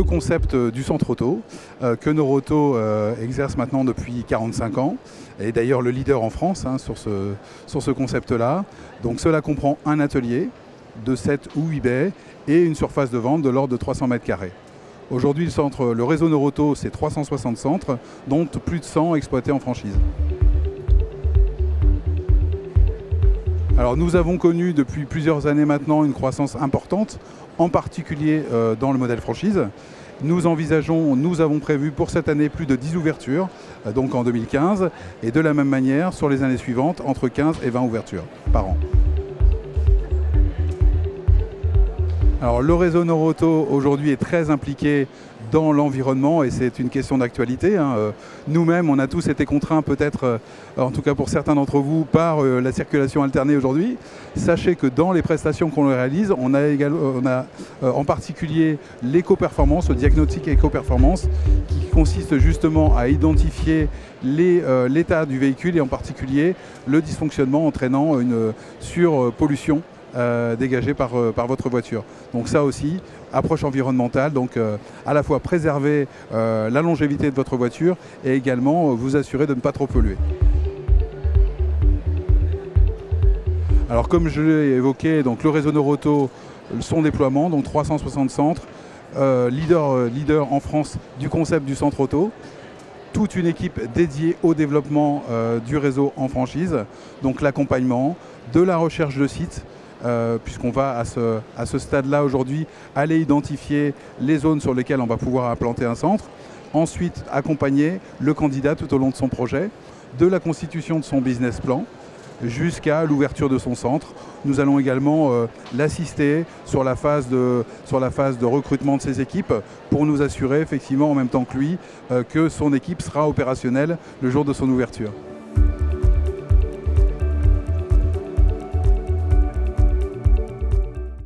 le concept du centre auto, que Noroto exerce maintenant depuis 45 ans, et d'ailleurs le leader en France sur ce concept-là. Donc cela comprend un atelier de 7 ou 8 baies et une surface de vente de l'ordre de 300 mètres carrés. Aujourd'hui, le réseau Noroto, c'est 360 centres, dont plus de 100 exploités en franchise. Alors nous avons connu depuis plusieurs années maintenant une croissance importante, en particulier dans le modèle franchise. Nous avons prévu pour cette année plus de 10 ouvertures, donc en 2015, et de la même manière sur les années suivantes, entre 15 et 20 ouvertures par an. Alors le réseau Noroto aujourd'hui est très impliqué dans l'environnement et c'est une question d'actualité. Nous-mêmes, on a tous été contraints peut-être, en tout cas pour certains d'entre vous, par la circulation alternée aujourd'hui. Sachez que dans les prestations qu'on réalise, on a en particulier l'éco-performance, le diagnostic éco-performance, qui consiste justement à identifier l'état du véhicule et en particulier le dysfonctionnement entraînant une surpollution dégagé par votre voiture. Donc ça aussi, approche environnementale, donc à la fois préserver la longévité de votre voiture et également vous assurer de ne pas trop polluer. Alors comme je l'ai évoqué, donc le réseau Noroto, son déploiement, donc 360 centres, leader en France du concept du centre auto, toute une équipe dédiée au développement du réseau en franchise, donc l'accompagnement, de la recherche de sites, puisqu'on va à ce stade-là aujourd'hui aller identifier les zones sur lesquelles on va pouvoir implanter un centre. Ensuite, accompagner le candidat tout au long de son projet, de la constitution de son business plan jusqu'à l'ouverture de son centre. Nous allons également l'assister sur la phase de recrutement de ses équipes pour nous assurer effectivement en même temps que lui que son équipe sera opérationnelle le jour de son ouverture.